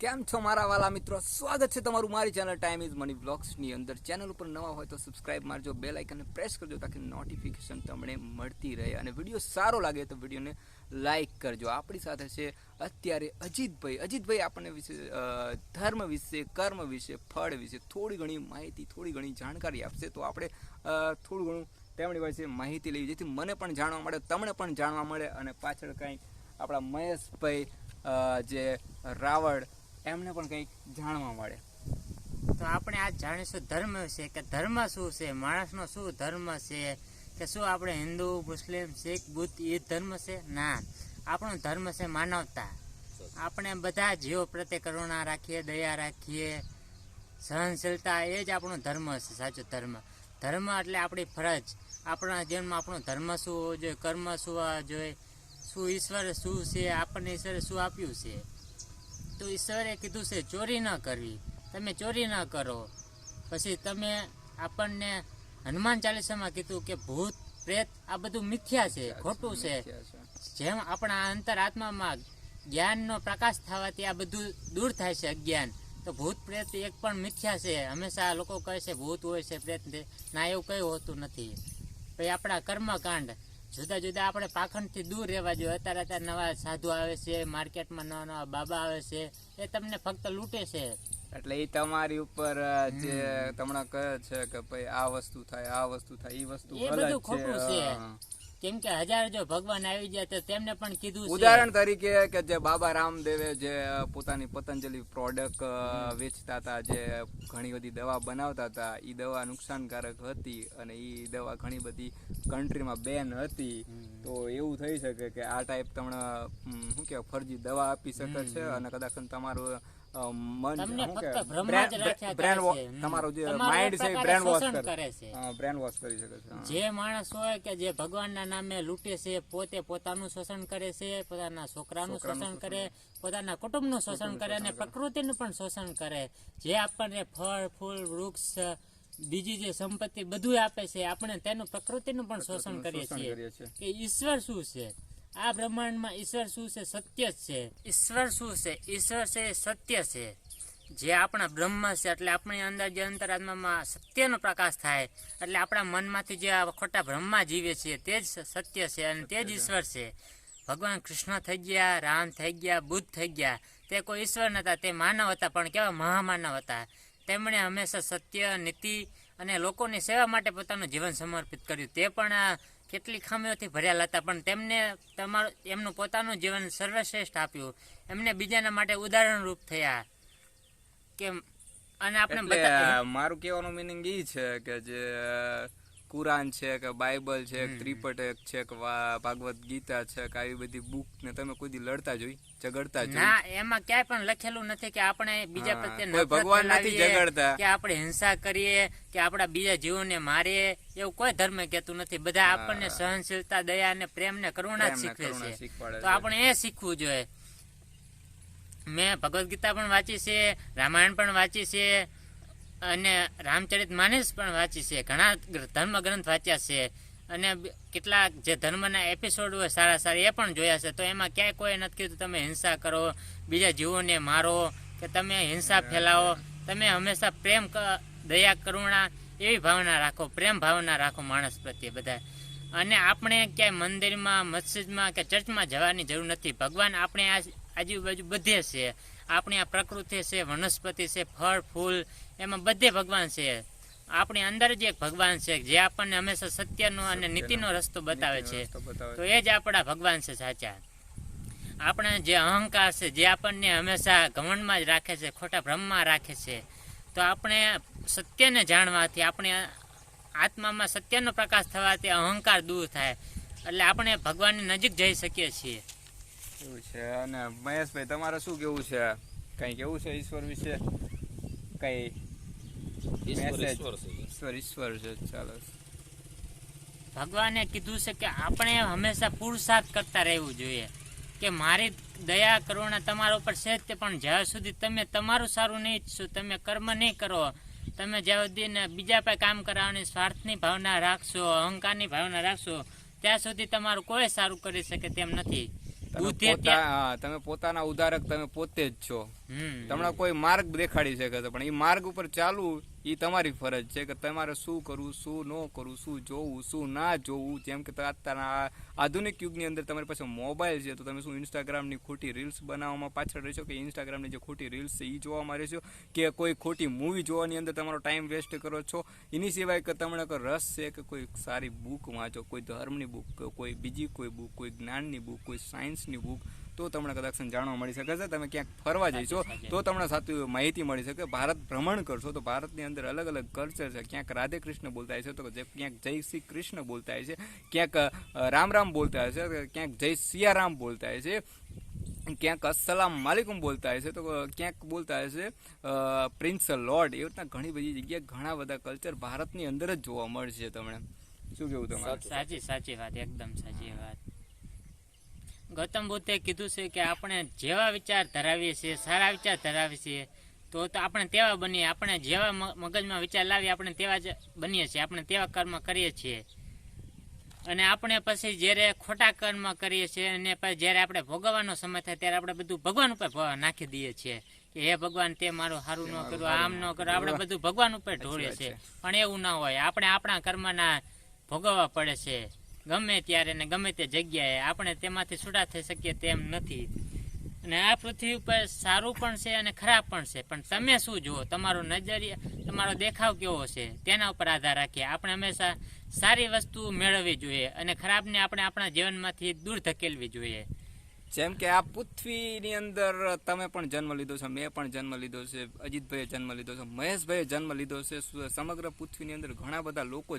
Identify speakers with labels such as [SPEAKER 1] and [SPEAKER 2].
[SPEAKER 1] કેમ છો મારા વાલા મિત્રો? સ્વાગત છે તમારું મારી ચેનલ ટાઈમ ઇઝ મની વ્લોગ્સની અંદર. ચેનલ ઉપર નવા હોય તો સબસ્ક્રાઇબ મારજો, બેલ આઇકનને પ્રેસ કરજો તાકી નોટિફિકેશન તમને મળતી રહે. અને વિડીયો સારો લાગે તો વિડીયોને લાઇક કરજો. આપણી સાથે છે અત્યારે અજીતભાઈ આપણને વિશે ધર્મ વિશે, કર્મ વિશે, ફળ વિશે થોડી ઘણી માહિતી, થોડી ઘણી જાણકારી આપશે. તો આપણે થોડું ઘણું તેમની પાસે માહિતી લેવી જેથી મને પણ જાણવા મળે, તમને પણ જાણવા મળે. અને પાછળ કંઈક આપણા મહેશભાઈ જે રાવળ એમને પણ કંઈક જાણવા મળે.
[SPEAKER 2] તો આપણે આજ જાણીશું ધર્મ વિશે, કે ધર્મ શું છે, માણસનો શું ધર્મ છે, કે શું આપણે હિન્દુ, મુસ્લિમ, શીખ, બુદ્ધ એ ધર્મ છે? ના, આપણો ધર્મ છે માનવતા. આપણે બધા જીવો પ્રત્યે કરુણા રાખીએ, દયા રાખીએ, સહનશીલતા, એ જ આપણો ધર્મ છે, સાચો ધર્મ. ધર્મ એટલે આપણી ફરજ. આપણા જીવનમાં આપણો ધર્મ શું હોવો જોઈએ, કર્મ શું હોવા જોઈએ, શું ઈશ્વર શું છે, આપણને ઈશ્વરે શું આપ્યું છે. તો ઈશ્વરે કીધું છે ચોરી ન કરવી, તમે ચોરી ન કરો. પછી તમે આપણને હનુમાન ચાલીસામાં કીધું કે ભૂત પ્રેત આ બધું મિથ્યા છે, ખોટું છે. જેમ આપણા અંતરાત્મામાં જ્ઞાનનો પ્રકાશ થવાથી આ બધું દૂર થાય છે અજ્ઞાન. તો ભૂત પ્રેત એક પણ મિથ્યા છે. હંમેશા લોકો કહે છે ભૂત હોય છે, પ્રેત ના, એવું કંઈ હોતું નથી. પછી આપણા કર્મકાંડ જુદા જુદા, આપણે પાખંડથી દૂર રહેવા જોઈએ. અત્યારે નવા સાધુ આવે છે, માર્કેટમાં નવા નવા બાબા આવે છે, એ તમને ફક્ત લૂંટે છે.
[SPEAKER 1] એટલે એ તમારી ઉપર જે તમને કહે છે કે ભાઈ આ વસ્તુ થાય, આ વસ્તુ થાય, એ વસ્તુ
[SPEAKER 2] એ બધું ખોટું છે. કેમ કે હજાર જો ભગવાન આવી જાય તો તેમને પણ કીધું છે.
[SPEAKER 1] ઉદાહરણ તરીકે કે જે બાબા રામદેવે જે પોતાની પતંજલિ પ્રોડક્ટ વેચતા હતા, જે ઘણી બધી દવા બનાવતા હતા, એ દવા નુકસાનકારક હતી અને એ દવા ઘણી બધી કન્ટ્રીમાં બેન હતી. તો એવું થઈ શકે કે આ ટાઈપ તમને શું કહેવાય ફરજી દવા આપી શકે છે અને કદાચ તમારું
[SPEAKER 2] જે માણસ હોય કે જે ભગવાનના નામે લૂંટે છે, પોતે પોતાનું શોષણ કરે છે, પોતાના છોકરાનું શોષણ કરે, પોતાના કુટુંબનું શોષણ કરે અને પ્રકૃતિનું પણ શોષણ કરે. જે આપણને ફળ, ફૂલ, વૃક્ષ, બીજી જે સંપત્તિ બધું આપે છે, આપણે તેનું પ્રકૃતિનું પણ શોષણ કરીએ છીએ. કે ઈશ્વર શું છે આ બ્રહ્માંડમાં? ઈશ્વર શું છે? સત્ય છે. ઈશ્વર શું છે? ઈશ્વર છે સત્ય છે. જે આપણા બ્રહ્મ છે, એટલે આપણી અંદર જે અંતરાત્મામાં સત્યનો પ્રકાશ થાય, એટલે આપણા મનમાંથી જે ખોટા બ્રહ્મા જીવે છે તે જ સત્ય છે અને તે જ ઈશ્વર છે. ભગવાન કૃષ્ણ થઈ ગયા, રામ થઈ ગયા, બુદ્ધ થઈ ગયા, તે કોઈ ઈશ્વર નહોતા, તે માનવ હતા, પણ કેવા મહામાનવ હતા. તેમણે હંમેશા સત્ય, નીતિ અને લોકોની સેવા માટે પોતાનું જીવન સમર્પિત કર્યું. તે પણ કેટલી ખામીઓથી ભર્યા હતા, પણ તેમને એમનું પોતાનું જીવન સર્વશ્રેષ્ઠ આપ્યું. એમને બીજાના માટે ઉદાહરણરૂપ થયા. કે અને આપણે
[SPEAKER 1] મારું કહેવાનું મિનિંગ એ છે કે જે કુરાન છે, કે બાઇબલ છે, ત્રિપટક છે, કે ભાગવત ગીતા છે, કે આવી બધી બુક ને તમે કોઈ દી લડતા જોઈ, ઝઘડતા જોઈ?
[SPEAKER 2] ના, એમાં ક્યાંય પણ લખેલું નથી કે આપણે બીજા પ્રત્યે
[SPEAKER 1] ભગવાન નથી ઝઘડતા,
[SPEAKER 2] કે આપણે હિંસા કરીએ, કે આપણા બીજા જીવોને મારીએ. એવું કોઈ ધર્મ કહેતું નથી. બધા આપણને સહનશીલતા, દયા અને પ્રેમ ને કરુણા જ શીખવે છે. તો આપણે એ શીખવું જોઈએ. મેં ભગવદ ગીતા પણ વાંચી છે, રામાયણ પણ વાંચી છે અને રામચરિત માનસ પણ વાંચી છે. ઘણા ધર્મ ગ્રંથ વાંચ્યા છે અને કેટલાક જે ધર્મના એપિસોડ હોય સારા સારા એ પણ જોયા છે. તો એમાં ક્યાંય કોઈ નથી કીધું તમે હિંસા કરો, બીજા જીવોને મારો, કે તમે હિંસા ફેલાવો. તમે હંમેશા પ્રેમ, દયા, કરુણા એવી ભાવના રાખો, પ્રેમ ભાવના રાખો માણસ પ્રત્યે બધા. અને આપણે ક્યાંય મંદિરમાં, મસ્જિદમાં કે ચર્ચમાં જવાની જરૂર નથી. ભગવાન આપણે આજુબાજુ બધે છે. આપણી આ પ્રકૃતિ છે, વનસ્પતિ છે, ફળ ફૂલ, એમાં બધે ભગવાન છે. આપણી અંદર જ એક ભગવાન છે જે આપણને હંમેશા સત્યનો અને નીતિનો રસ્તો બતાવે છે. તો એ જ આપણા ભગવાન છે સાચા. આપણે જે અહંકાર છે, જે આપણને હંમેશા ઘમંડમાં જ રાખે છે, ખોટા ભ્રમમાં રાખે છે. તો આપણે સત્યને જાણવાથી, આપણે આત્મામાં સત્યનો પ્રકાશ થવાથી અહંકાર દૂર થાય, એટલે આપણે ભગવાનની નજીક જઈ શકીએ છીએ.
[SPEAKER 1] એવું છે. અને મહેશભાઈ તમારે શું કેવું છે? કઈ કેવું છે ઈશ્વર વિશે? કઈ ઈશ્વર છે. ચાલો,
[SPEAKER 2] ભગવાને કીધું છે કે આપણે હંમેશા પુરુષાર્થ કરતા રહેવું જોઈએ. કે મારી દયા કરુણા તમારા ઉપર છે જ, પણ જ્યાં સુધી તમે તમારું સારું નહીં ઈચ્છો, તમે કર્મ નહીં કરો, તમે જ્યાં સુધી બીજા પાસે કામ કરાવવાની સ્વાર્થની ભાવના રાખશો, અહંકારની ભાવના રાખશો, ત્યાં સુધી તમારું કોઈ સારું કરી શકે તેમ નથી. બુદ્ધિ
[SPEAKER 1] તમે પોતાના ઉદાહરક તમે પોતે જ છો.
[SPEAKER 2] હમ
[SPEAKER 1] તમને કોઈ માર્ગ દેખાડી શકે છે, પણ એ માર્ગ ઉપર ચાલવું એ તમારી ફરજ છે કે તમારે શું કરવું, શું ન કરવું, શું જોવું, શું ના જોવું. જેમ કે અત્યારના આધુનિક યુગની અંદર તમારી પાસે મોબાઈલ છે, તો તમે શું ઇન્સ્ટાગ્રામની ખોટી રીલ્સ બનાવવામાં પાછળ રહેશો, કે ઇન્સ્ટાગ્રામની જે ખોટી રીલ્સ છે એ જોવામાં રહેશો, કે કોઈ ખોટી મૂવી જોવાની અંદર તમારો ટાઈમ વેસ્ટ કરો છો. એની સિવાય કે તમને કોઈ રસ છે કે કોઈ સારી બુક વાંચો, કોઈ ધર્મની બુક, કોઈ બીજી કોઈ બુક, કોઈ જ્ઞાનની બુક, કોઈ સાયન્સની બુક, તો તમને કદાચ જાણવા મળી શકે છે. તમે ક્યાંક ફરવા જઈશો તો તમને સાચી માહિતી મળી શકે. ભારત ભ્રમણ કરશો તો ભારતની અંદર અલગ અલગ કલ્ચર છે. ક્યાંક રાધે કૃષ્ણ બોલતા હશે તો ક્યાંક જય શ્રી કૃષ્ણ બોલતા હશે, ક્યાંક રામ રામ બોલતા હશે, ક્યાંક જય સિયારામ બોલતા હશે, ક્યાંક અસલામ માલિકુમ બોલતા હશે, તો ક્યાંક બોલતા હશે પ્રિન્સ લોર્ડ. એ રીતના ઘણી બધી જગ્યાએ ઘણા બધા કલ્ચર ભારતની અંદર જ જોવા મળશે. તમને શું કેવું તમારું?
[SPEAKER 2] સાચી વાત, એકદમ સાચી વાત. ગૌતમ બુદ્ધે કીધું છે કે આપણે જેવા વિચાર ધરાવીએ છીએ, સારા વિચાર ધરાવીએ છીએ, તો આપણે તેવા બનીએ. આપણે જેવા મગજમાં વિચાર લાવીએ આપણે તેવા જ બનીએ છીએ, આપણે તેવા કર્મ કરીએ છીએ. અને આપણે પછી જ્યારે ખોટા કર્મ કરીએ છીએ અને પછી જ્યારે આપણે ભોગવવાનો સમય થાય ત્યારે આપણે બધું ભગવાન ઉપર નાખી દઈએ છીએ કે હે ભગવાન તે મારું સારું ન કર્યું, આમ ન કર્યું. આપણે બધું ભગવાન ઉપર ઢોળીએ છીએ, પણ એવું ના હોય. આપણે આપણા કર્મના ભોગવવા પડે છે ગમે ત્યારે ને ગમે તે જગ્યાએ. આપણે તેમાંથી છૂટા થઈ શકીએ તેમ નથી. અને આ પૃથ્વી ઉપર સારું પણ છે અને ખરાબ પણ છે, પણ તમે શું જુઓ, તમારો નજરિયા, તમારો દેખાવ કેવો છે તેના ઉપર આધાર રાખીએ. આપણે હંમેશા સારી વસ્તુ મેળવવી જોઈએ અને ખરાબને આપણે આપણા જીવનમાંથી દૂર ધકેલવી જોઈએ.
[SPEAKER 1] જેમ કે આ પૃથ્વીની અંદર તમે પણ જન્મ લીધો છે, મેં પણ જન્મ લીધો છે, અજીતભાઈએ જન્મ લીધો છે, મહેશભાઈએ જન્મ લીધો છે. સમગ્ર પૃથ્વીની અંદર ઘણા બધા લોકો